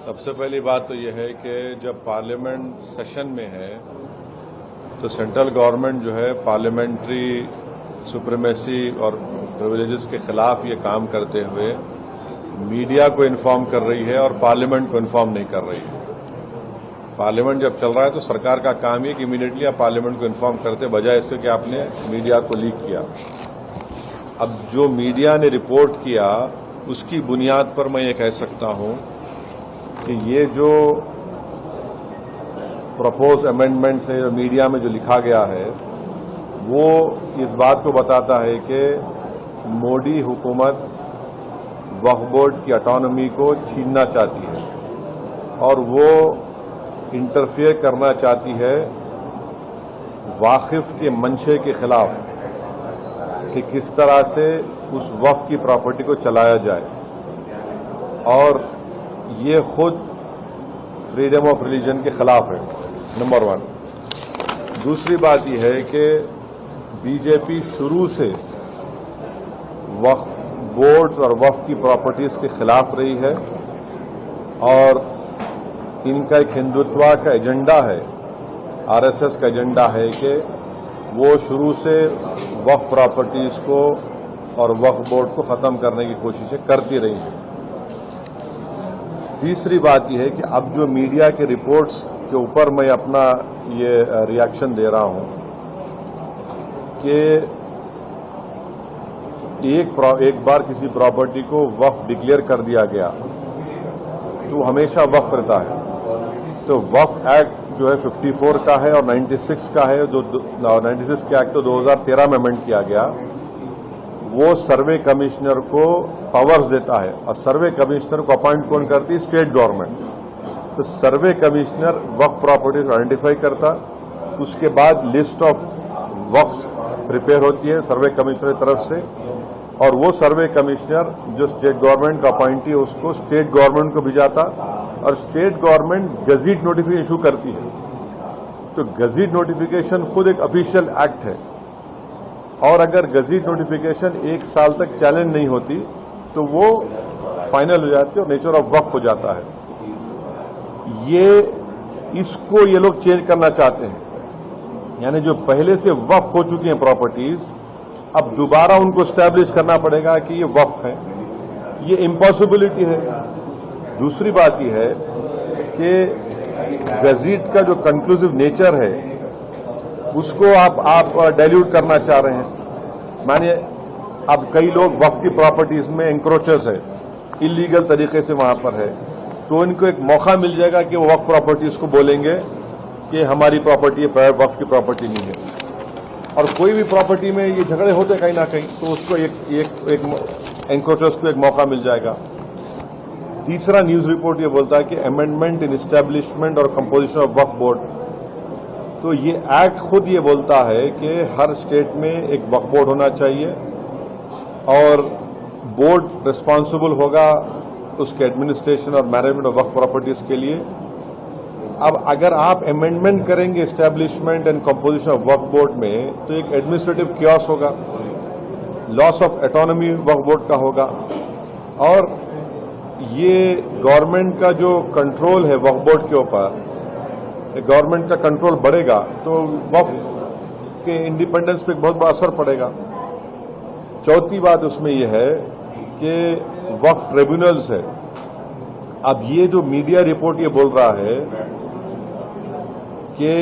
سب سے پہلی بات تو یہ ہے کہ جب پارلیمنٹ سیشن میں ہے تو سینٹرل گورنمنٹ جو ہے پارلیمنٹری سپریمیسی اور پریویلیجز کے خلاف یہ کام کرتے ہوئے میڈیا کو انفارم کر رہی ہے اور پارلیمنٹ کو انفارم نہیں کر رہی ہے۔ پارلیمنٹ جب چل رہا ہے تو سرکار کا کام یہ کہ امیڈیٹلی آپ پارلیمنٹ کو انفارم کرتے بجائے اس کے کہ آپ نے میڈیا کو لیک کیا۔ اب جو میڈیا نے رپورٹ کیا اس کی بنیاد پر میں یہ کہہ سکتا ہوں کہ یہ جو پرپوز امینڈمنٹس ہے میڈیا میں جو لکھا گیا ہے وہ اس بات کو بتاتا ہے کہ مودی حکومت وقف بورڈ کی اٹانومی کو چھیننا چاہتی ہے اور وہ انٹرفیئر کرنا چاہتی ہے واقف کے منشے کے خلاف کہ کس طرح سے اس وقف کی پراپرٹی کو چلایا جائے، اور یہ خود فریڈم آف ریلیجن کے خلاف ہے، نمبر 1۔ دوسری بات یہ ہے کہ بی جے پی شروع سے وقف بورڈز اور وقف کی پراپرٹیز کے خلاف رہی ہے اور ان کا ایک ہندوتوا کا ایجنڈا ہے، آر ایس ایس کا ایجنڈا ہے کہ وہ شروع سے وقف پراپرٹیز کو اور وقف بورڈ کو ختم کرنے کی کوششیں کرتی رہی ہیں۔ تیسری بات یہ ہے کہ اب جو میڈیا کے رپورٹس کے اوپر میں اپنا یہ ریاکشن دے رہا ہوں کہ ایک بار کسی پراپرٹی کو وقف ڈکلیئر کر دیا گیا تو ہمیشہ وقف رہتا ہے۔ تو وقف ایکٹ جو ہے 54 کا ہے اور 96 کا ہے، جو 96 کے ایکٹ تو 2013 میں امینڈ کیا گیا، وہ سروے کمشنر کو پاورز دیتا ہے اور سروے کمشنر کو اپوائنٹ کون کرتی ہے؟ State government. تو سروے کمشنر وقف پراپرٹیز آئیڈینٹیفائی کرتا، اس کے بعد لسٹ آف وقف پریپیئر ہوتی ہے سروے کمشنر کی طرف سے، اور وہ سروے کمشنر جو اسٹیٹ گورنمنٹ کا اپوائنٹی ہے اس کو اسٹیٹ گورنمنٹ کو بھیجاتا اور state government gazette notification issue کرتی ہے۔ تو گزٹ نوٹیفیکیشن خود ایک افیشیل ایکٹ ہے، اور اگر گزٹ نوٹیفیکیشن 1 سال تک چیلنج نہیں ہوتی تو وہ فائنل ہو جاتی ہے اور نیچر آف وقف ہو جاتا ہے۔ اس کو یہ لوگ چینج کرنا چاہتے ہیں، یعنی جو پہلے سے وقف ہو چکی ہیں پراپرٹیز اب دوبارہ ان کو اسٹیبلش کرنا پڑے گا کہ یہ وقف ہیں، یہ امپاسبلٹی ہے۔ دوسری بات یہ ہے کہ گزٹ کا جو کنکلوسیو نیچر ہے اس کو آپ ڈائلیوٹ کرنا چاہ رہے ہیں۔ مانیے اب کئی لوگ وقف کی پراپرٹیز میں انکروچرز ہے، اللیگل طریقے سے وہاں پر ہے، تو ان کو ایک موقع مل جائے گا کہ وہ وقف پراپرٹیز کو بولیں گے کہ ہماری پراپرٹی وقف کی پراپرٹی نہیں ہے۔ اور کوئی بھی پراپرٹی میں یہ جھگڑے ہوتے کہیں نہ کہیں تو اس کو ایک انکروچرز کو ایک موقع مل جائے گا۔ تیسرا نیوز رپورٹ یہ بولتا ہے کہ امینڈمنٹ ان اسٹیبلشمنٹ اور کمپوزیشن آف وقف بورڈ، تو یہ ایکٹ خود یہ بولتا ہے کہ ہر اسٹیٹ میں ایک وقف بورڈ ہونا چاہیے اور بورڈ ریسپانسبل ہوگا اس کے ایڈمنسٹریشن اور مینجمنٹ آف وقف پراپرٹیز کے لیے۔ اب اگر آپ امینڈمنٹ کریں گے اسٹیبلشمنٹ اینڈ کمپوزیشن آف وقف بورڈ میں تو ایک ایڈمنسٹریٹو کیوس ہوگا، لاس آف اٹانومی وقف بورڈ کا ہوگا، اور یہ گورنمنٹ کا جو کنٹرول ہے وقف بورڈ کے اوپر، گورنمنٹ کا کنٹرول بڑھے گا تو وقف کے انڈیپینڈنس پہ بہت بڑا اثر پڑے گا۔ چوتھی بات اس میں یہ ہے کہ وقف ٹریبیونلز ہے۔ اب یہ جو میڈیا رپورٹ یہ بول رہا ہے کہ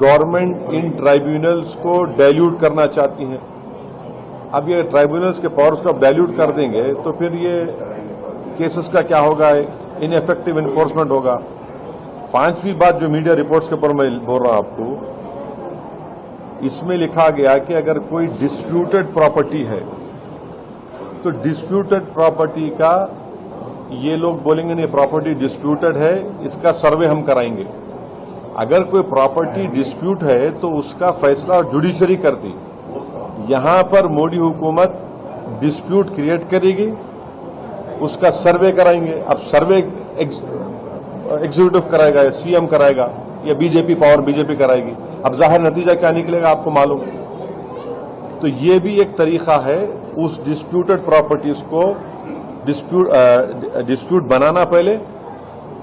گورنمنٹ ان ٹرائیبیونلز کو ڈائلیوٹ کرنا چاہتی ہے۔ اب یہ ٹرائیبیونلز کے پاورز کو اب ڈائلیوٹ کر دیں گے تو پھر یہ کیسز کا کیا ہوگا؟ ان ایفیکٹو انفورسمنٹ ہوگا۔ پانچویں بات جو میڈیا رپورٹس کے اوپر میں بول رہا ہوں آپ کو، اس میں لکھا گیا کہ اگر کوئی ڈسپیوٹڈ پراپرٹی ہے تو ڈسپیوٹڈ پراپرٹی کا یہ لوگ بولیں گے نہیں پراپرٹی ڈسپیوٹڈ ہے، اس کا سروے ہم کرائیں گے۔ اگر کوئی پراپرٹی ڈسپیوٹ ہے تو اس کا فیصلہ جوڈیشری کرتی، یہاں پر مودی حکومت ڈسپیوٹ کریٹ کرے گی، اس کا سروے کرائیں گے۔ اب سروے ایگزیکٹو کرائے گا یا سی ایم کرائے گا یا بی جے پی کرائے گی۔ اب ظاہر نتیجہ کیا نکلے گا آپ کو معلوم۔ تو یہ بھی ایک طریقہ ہے اس ڈسپیوٹڈ پراپرٹیز کو ڈسپیوٹ بنانا پہلے،